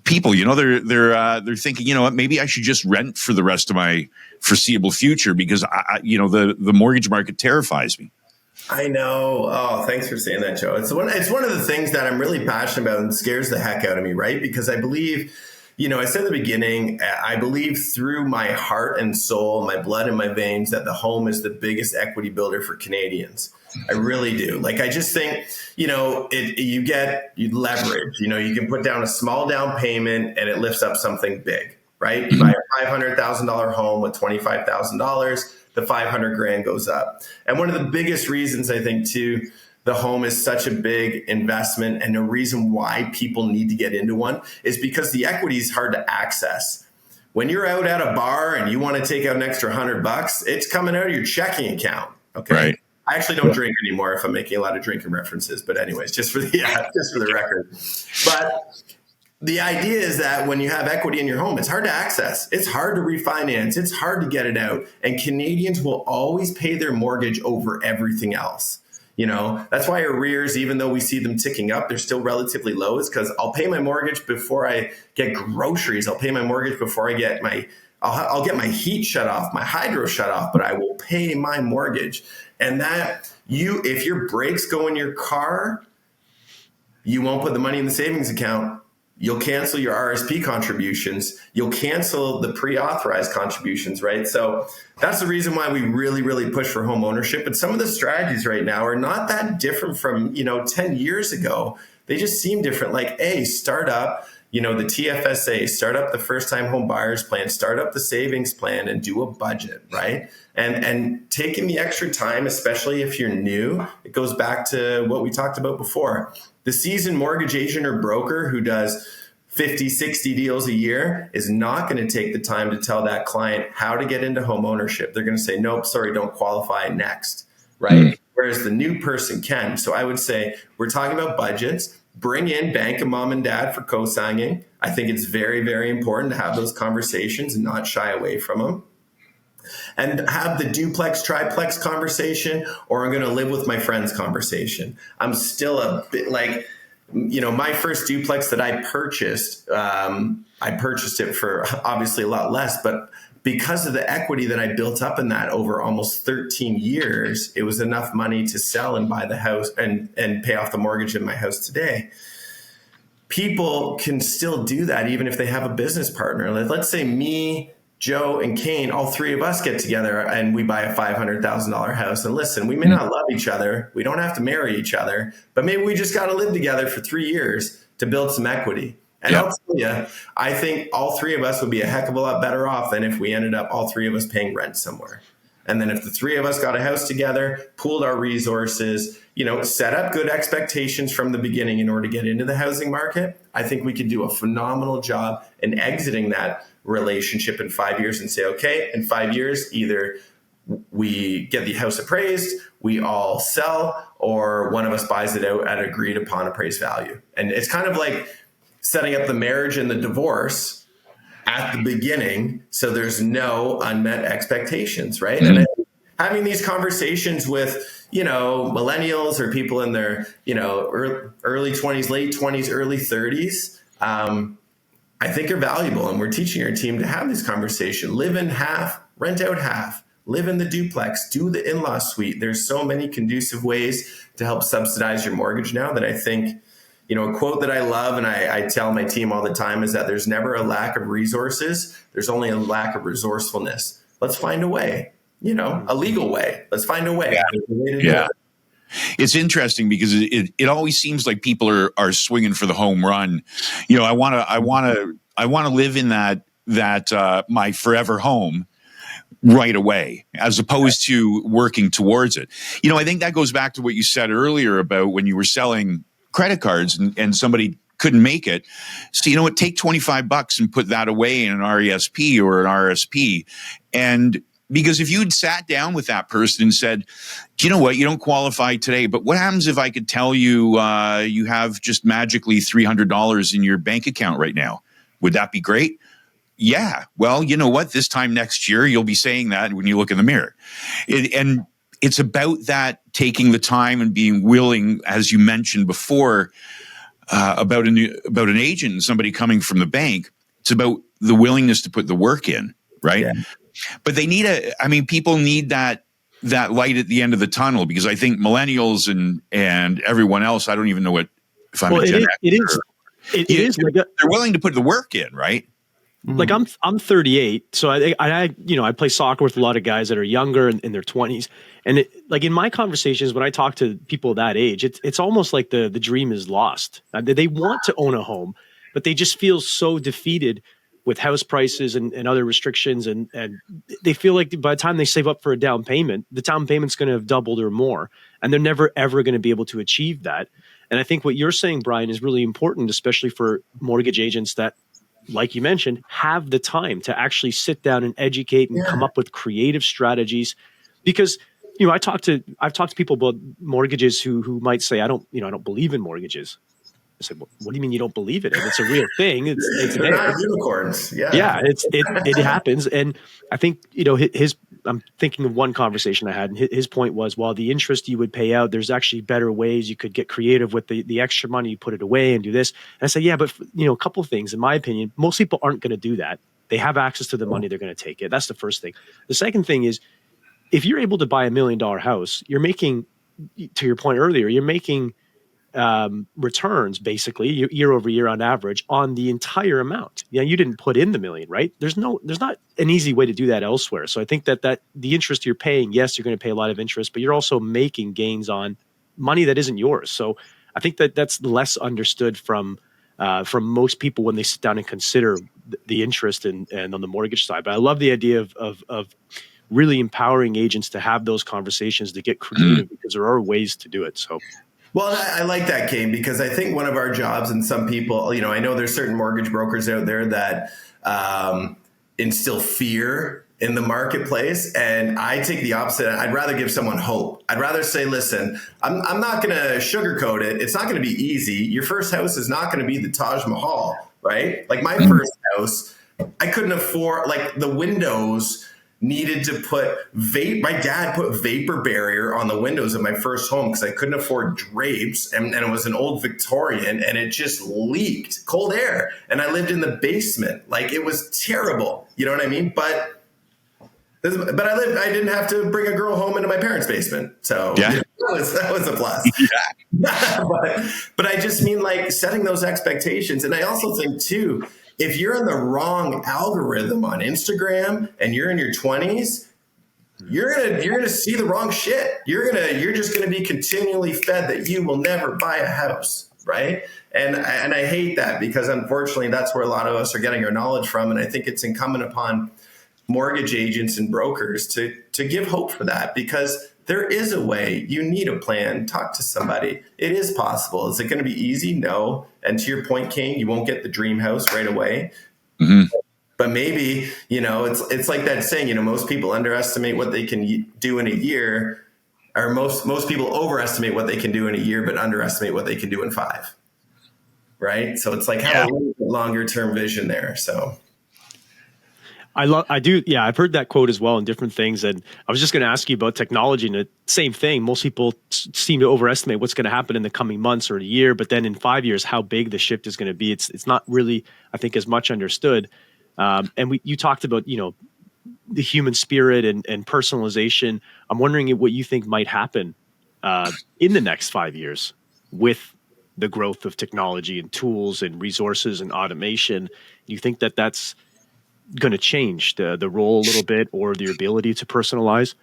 people. They're thinking, maybe I should just rent for the rest of my foreseeable future because the mortgage market terrifies me. I know. Oh, thanks for saying that, Joe. It's one of the things that I'm really passionate about and scares the heck out of me, right? Because I believe, I said at the beginning, I believe through my heart and soul, my blood and my veins, that the home is the biggest equity builder for Canadians. I really do. Like, I just think, you leverage, you can put down a small down payment and it lifts up something big, right? You buy a $500,000 home with $25,000, the 500 grand goes up. And one of the biggest reasons I think too, the home is such a big investment, and the reason why people need to get into one is because the equity is hard to access. When you're out at a bar and you want to take out an extra $100, it's coming out of your checking account. Okay. Right. I actually don't drink anymore if I'm making a lot of drinking references, but anyways, just for the record. But the idea is that when you have equity in your home, it's hard to access. It's hard to refinance. It's hard to get it out. And Canadians will always pay their mortgage over everything else. That's why arrears, even though we see them ticking up, they're still relatively low. It's because I'll pay my mortgage before I get groceries. I'll pay my mortgage before I get I'll get my heat shut off, my hydro shut off, but I will pay my mortgage. And that if your brakes go in your car, you won't put the money in the savings account. You'll cancel your RSP contributions. You'll cancel the pre-authorized contributions, right? So that's the reason why we really, really push for home ownership. But some of the strategies right now are not that different from, 10 years ago. They just seem different. Like, start up, the TFSA, start up the first time home buyers plan, start up the savings plan and do a budget, right? And taking the extra time, especially if you're new, it goes back to what we talked about before. The seasoned mortgage agent or broker who does 50, 60 deals a year is not going to take the time to tell that client how to get into home ownership. They're going to say, nope, sorry, don't qualify, next, right? Whereas the new person can. So I would say we're talking about budgets. Bring in bank and mom and dad for co-signing. I think it's very, very important to have those conversations and not shy away from them. And have the duplex, triplex conversation, or I'm going to live with my friends conversation. I'm still a bit like, my first duplex that I purchased it for obviously a lot less, but because of the equity that I built up in that over almost 13 years, it was enough money to sell and buy the house and pay off the mortgage in my house today. People can still do that even if they have a business partner. Let's say me, Joe, and Kane, all three of us get together and we buy a $500,000 house. And listen, we may not love each other. We don't have to marry each other, but maybe we just got to live together for 3 years to build some equity. And I'll tell you, I think all three of us would be a heck of a lot better off than if we ended up all three of us paying rent somewhere. And then if the three of us got a house together, pooled our resources, set up good expectations from the beginning in order to get into the housing market, I think we could do a phenomenal job in exiting that relationship in 5 years and say, okay, in 5 years, either we get the house appraised, we all sell, or one of us buys it out at agreed upon appraised value. And it's kind of like setting up the marriage and the divorce at the beginning, so there's no unmet expectations, right? And having these conversations with, millennials or people in their, early 20s, late 20s, early 30s, I think are valuable. And we're teaching our team to have this conversation. Live in half, rent out half, live in the duplex, do the in-law suite. There's so many conducive ways to help subsidize your mortgage now that I think, a quote that I love and I tell my team all the time is that there's never a lack of resources. There's only a lack of resourcefulness. Let's find a way, a legal way. Let's find a way. Yeah. It's interesting because it always seems like people are swinging for the home run. I want to live in that my forever home right away, as opposed to working towards it. I think that goes back to what you said earlier about when you were selling credit cards and somebody couldn't make it. So, take $25 and put that away in an RESP or an RSP. And because if you'd sat down with that person and said, do you know what, you don't qualify today, but what happens if I could tell you, you have just magically $300 in your bank account right now? Would that be great? Yeah. Well, you know what, this time next year, you'll be saying that when you look in the mirror. And it's about that, taking the time and being willing, as you mentioned before, about an agent and somebody coming from the bank. It's about the willingness to put the work in, right? Yeah. But they need people need that light at the end of the tunnel, because I think millennials and everyone else, I don't even know if I'm a Gen Xer. It is. They're willing to put the work in, right? Like I'm 38, so I play soccer with a lot of guys that are younger in their 20s, and in my conversations when I talk to people that age, it's almost like the dream is lost. They want to own a home, but they just feel so defeated with house prices and other restrictions, and they feel like by the time they save up for a down payment, the down payment's going to have doubled or more, and they're never ever going to be able to achieve that. And I think what you're saying, Brian, is really important, especially for mortgage agents that, like you mentioned, have the time to actually sit down and educate and come up with creative strategies. Because, I've talked to people about mortgages who might say, I don't believe in mortgages. I said, well, what do you mean you don't believe it? And it's a real thing. They're not unicorns. Yeah. It happens. And I think, I'm thinking of one conversation I had, and his point was, well, the interest you would pay out, there's actually better ways you could get creative with the extra money, you put it away and do this. And I said, yeah, but a couple of things, in my opinion, most people aren't going to do that. They have access to the money, they're going to take it. That's the first thing. The second thing is, if you're able to buy $1 million house, you're making, to your point earlier, you're making returns basically year over year on average on the entire amount. You didn't put in the million, right? There's not an easy way to do that elsewhere. So I think that the interest you're paying, yes, you're going to pay a lot of interest, but you're also making gains on money that isn't yours. So I think that that's less understood from most people when they sit down and consider the interest and on the mortgage side. But I love the idea of really empowering agents to have those conversations, to get creative, because there are ways to do it. So. Well, I like that, Kane, because I think one of our jobs, and some people, I know there's certain mortgage brokers out there that instill fear in the marketplace. And I take the opposite. I'd rather give someone hope. I'd rather say, listen, I'm not going to sugarcoat it. It's not going to be easy. Your first house is not going to be the Taj Mahal, right? Like my first house, I couldn't afford, like the windows needed to put my dad put vapor barrier on the windows of my first home because I couldn't afford drapes, and it was an old Victorian, and it just leaked cold air, and I lived in the basement. Like it was terrible. You know what I mean? But I didn't have to bring a girl home into my parents' basement. So yeah. that was a plus. Yeah. but I just mean like setting those expectations. And I also think too, if you're in the wrong algorithm on Instagram and you're in your 20s, you're gonna see the wrong shit. You're just gonna be continually fed that you will never buy a house, right? And I hate that, because unfortunately that's where a lot of us are getting our knowledge from. And I think it's incumbent upon mortgage agents and brokers to give hope for that, because there is a way. You need a plan. Talk to somebody. It is possible. Is it going to be easy? No. And to your point, Kane, you won't get the dream house right away. Mm-hmm. But maybe, it's like that saying, most people underestimate what they can do in a year, or most people overestimate what they can do in a year, but underestimate what they can do in 5. Right? So it's like have a longer term vision there. So I do. Yeah, I've heard that quote as well in different things. And I was just going to ask you about technology, and the same thing. Most people seem to overestimate what's going to happen in the coming months or a year, but then in 5 years, how big the shift is going to be. It's not really, I think, as much understood. And you talked about, the human spirit and personalization. I'm wondering what you think might happen in the next 5 years with the growth of technology and tools and resources and automation. Do you think that that's going to change the role a little bit, or the ability to personalize?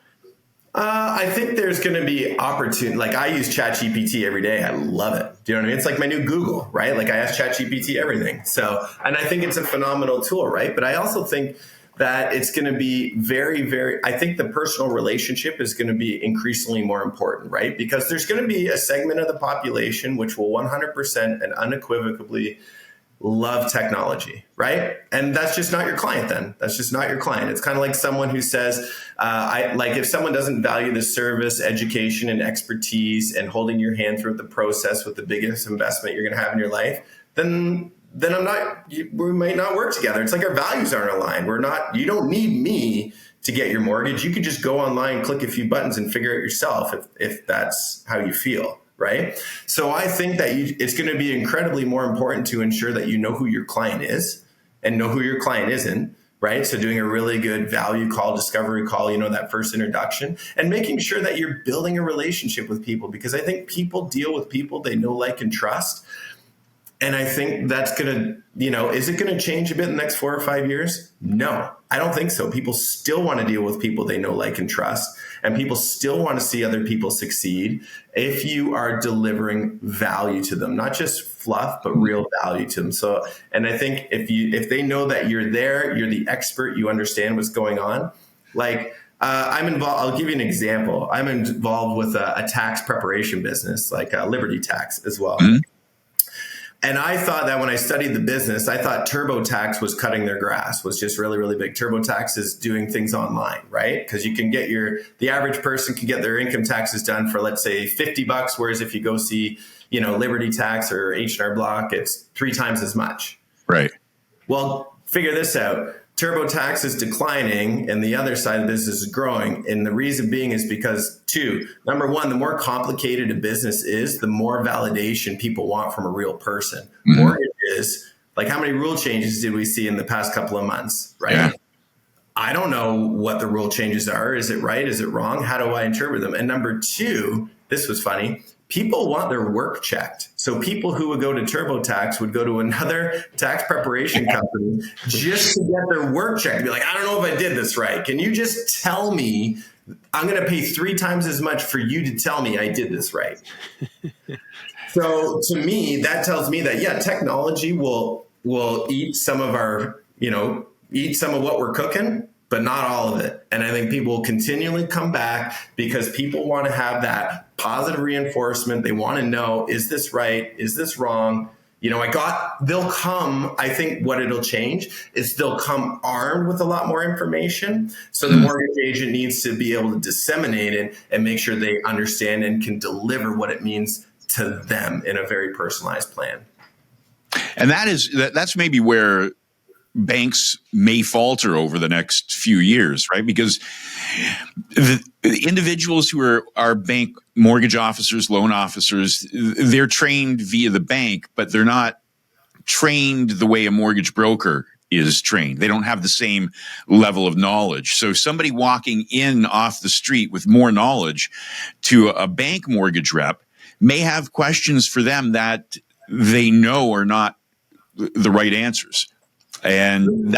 I think there's going to be opportunity. Like I use ChatGPT every day. I love it. Do you know what I mean? It's like my new Google, right? Like I ask ChatGPT everything. So, and I think it's a phenomenal tool, right? But I also think that it's going to be very, very, I think the personal relationship is going to be increasingly more important, right? Because there's going to be a segment of the population which will 100% and unequivocally love technology, right? And that's just not your client then. That's just not your client. It's kind of like someone who says, if someone doesn't value the service, education, and expertise and holding your hand through the process with the biggest investment you're going to have in your life, then we might not work together. It's like our values aren't aligned. You don't need me to get your mortgage. You could just go online, click a few buttons and figure it yourself if that's how you feel. Right. So I think that it's going to be incredibly more important to ensure that you know who your client is and know who your client isn't. Right. So doing a really good value call, discovery call, that first introduction, and making sure that you're building a relationship with people, because I think people deal with people they know, like, and trust. And I think that's going to, is it going to change a bit in the next 4 or 5 years? No, I don't think so. People still want to deal with people they know, like, and trust. And people still want to see other people succeed if you are delivering value to them, not just fluff, but real value to them. So, and I think if they know that you're there, you're the expert, you understand what's going on. Like I'm involved. I'll give you an example. I'm involved with a tax preparation business, like Liberty Tax as well. Mm-hmm. And I thought that when I studied the business, I thought TurboTax was cutting their grass, was just really, really big. TurboTax is doing things online, right? Because you can get the average person can get their income taxes done for, let's say, $50, whereas if you go see, Liberty Tax or H&R Block, it's 3 times as much. Right. Well, figure this out. TurboTax is declining and the other side of the business is growing. And the reason being is because number one, the more complicated a business is, the more validation people want from a real person. Mm-hmm. Mortgages, like how many rule changes did we see in the past couple of months, right? Yeah. I don't know what the rule changes are. Is it right? Is it wrong? How do I interpret them? And number 2, this was funny. people want their work checked. So people who would go to TurboTax would go to another tax preparation company just to get their work checked. Be like, I don't know if I did this right. Can you just tell me? I'm going to pay 3 times as much for you to tell me I did this right. So to me, that tells me that, yeah, technology will eat some of our, eat some of what we're cooking, but not all of it. And I think people will continually come back because people want to have that positive reinforcement. They want to know, is this right? Is this wrong? They'll come, I think what it'll change is they'll come armed with a lot more information. So the mortgage agent needs to be able to disseminate it and make sure they understand and can deliver what it means to them in a very personalized plan. And that's maybe where banks may falter over the next few years, right? Because the individuals who are bank mortgage officers, loan officers, they're trained via the bank, but they're not trained the way a mortgage broker is trained. They don't have the same level of knowledge. So somebody walking in off the street with more knowledge to a bank mortgage rep may have questions for them that they know are not the right answers. And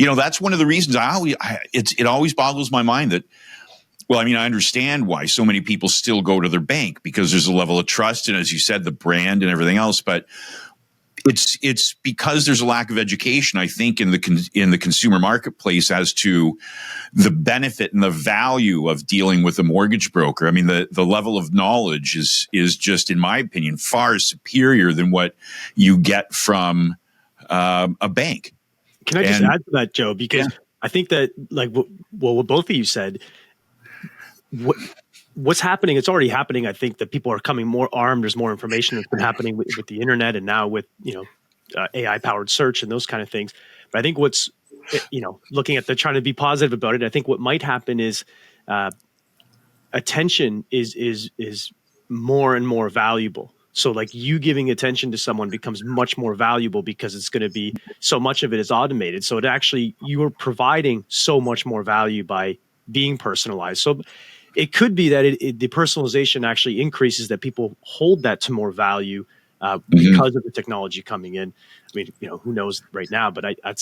that's one of the reasons it always boggles my mind that, well, I mean, I understand why so many people still go to their bank because there's a level of trust. And as you said, the brand and everything else, but it's because there's a lack of education, I think, in the consumer marketplace as to the benefit and the value of dealing with a mortgage broker. I mean, the level of knowledge is just, in my opinion, far superior than what you get from a bank. Can I just add to that, Joe? Because I think that, like, what both of you said, what's happening, it's already happening. I think that people are coming more armed. There's more information that's been happening with the internet and now with, AI powered search and those kind of things. But I think what's, looking at trying to be positive about it, I think what might happen is attention is more and more valuable. So like you giving attention to someone becomes much more valuable because it's going to be so much of it is automated. So you are providing so much more value by being personalized. So it could be that the personalization actually increases, that people hold that to more value because of the technology coming in. I mean, who knows right now, but I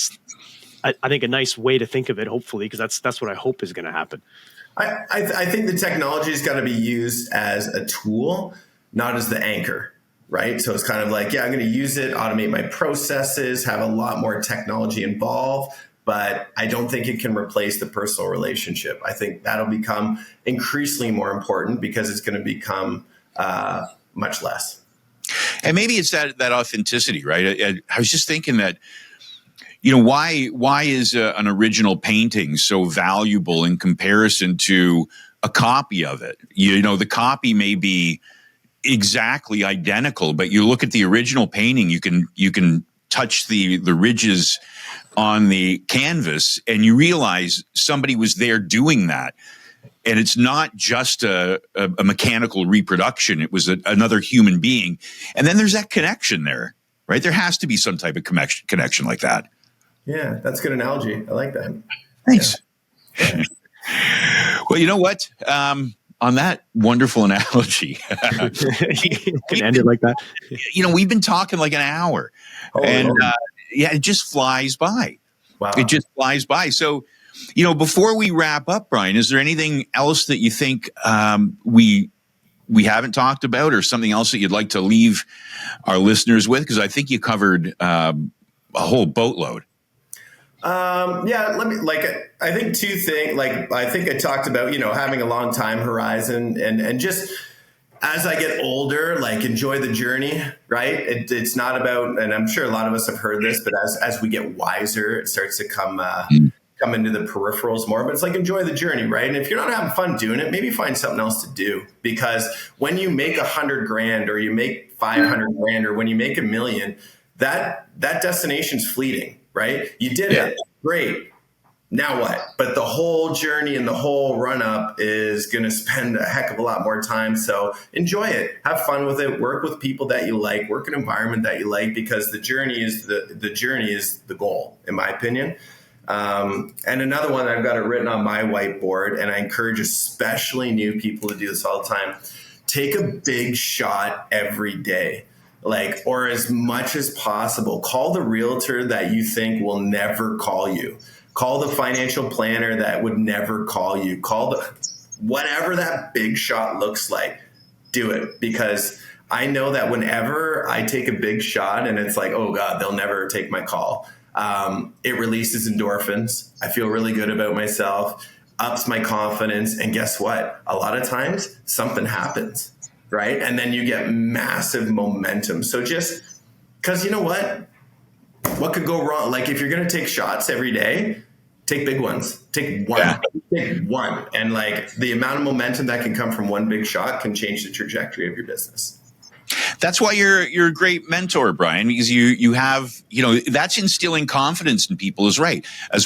think a nice way to think of it, hopefully, because that's what I hope is going to happen. I think the technology is going to be used as a tool, not as the anchor, right? So it's kind of like, I'm going to use it, automate my processes, have a lot more technology involved, but I don't think it can replace the personal relationship. I think that'll become increasingly more important because it's going to become much less. And maybe it's that authenticity, right? I was just thinking that, why is an original painting so valuable in comparison to a copy of it? The copy may be exactly identical, but you look at the original painting, you can touch the ridges on the canvas and you realize somebody was there doing that. And it's not just a mechanical reproduction. It was another human being. And then there's that connection there, right? There has to be some type of connection like that. Yeah, that's a good analogy. I like that. Thanks. Yeah. Well, you know what? On that wonderful analogy, can end it like that. We've been talking like an hour, it just flies by. Wow. It just flies by. So, before we wrap up, Brian, is there anything else that you think we haven't talked about, or something else that you'd like to leave our listeners with? Because I think you covered a whole boatload. I think 2 things, I think I talked about, having a long time horizon and just as I get older, enjoy the journey, right? It's not about, and I'm sure a lot of us have heard this, but as we get wiser, it starts to come into the peripherals more, but it's enjoy the journey, right? And if you're not having fun doing it, maybe find something else to do, because when you make $100,000 or you make $500,000 or when you make $1 million, that destination's fleeting. Right? You did it. Great. Now what? But the whole journey and the whole run up is going to spend a heck of a lot more time. So enjoy it. Have fun with it. Work with people that you like. Work in an environment that you like, because the journey is the goal, in my opinion. And another one, I've got it written on my whiteboard, and I encourage especially new people to do this all the time. take a big shot every day, like, or as much as possible. Call the realtor that you think will never call you. Call the financial planner that would never call you. Call the whatever that big shot looks like. Do it, because I know that whenever I take a big shot and it's like, oh God, they'll never take my call. It releases endorphins. I feel really good about myself, ups my confidence. And guess what? A lot of times something happens, right? And then you get massive momentum. So just because you know what could go wrong? Like if you're going to take shots every day, take big ones, take one, take one. And like the amount of momentum that can come from one big shot can change the trajectory of your business. That's why you're a great mentor, Brian, because you have, that's instilling confidence in people as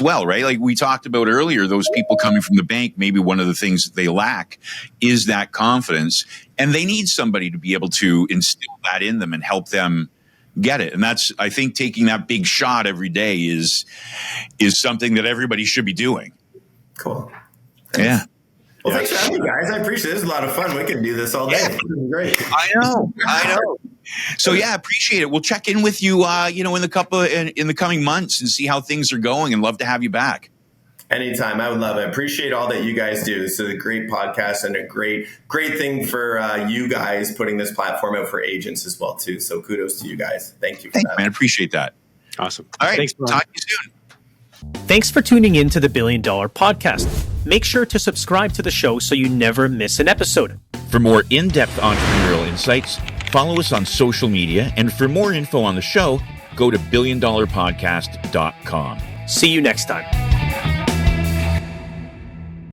well, right? Like we talked about earlier, those people coming from the bank, maybe one of the things that they lack is that confidence, and they need somebody to be able to instill that in them and help them get it. And that's, I think, taking that big shot every day is something that everybody should be doing. Cool. Thanks. Yeah. Well, thanks for having me, guys. I appreciate it. This is a lot of fun. We can do this all day. This is great. I know. So yeah, appreciate it. We'll check in with you, in the coming months and see how things are going, and love to have you back. Anytime. I would love it. Appreciate all that you guys do. This is a great podcast and a great thing for you guys putting this platform out for agents as well too. So kudos to you guys. Thank you for that. Man. Appreciate that. Awesome. All right. Thanks, talk to you soon. Thanks for tuning in to the $1 Billion Podcast. Make sure to subscribe to the show so you never miss an episode. For more in-depth entrepreneurial insights, follow us on social media. And for more info on the show, go to billiondollarpodcast.com. See you next time.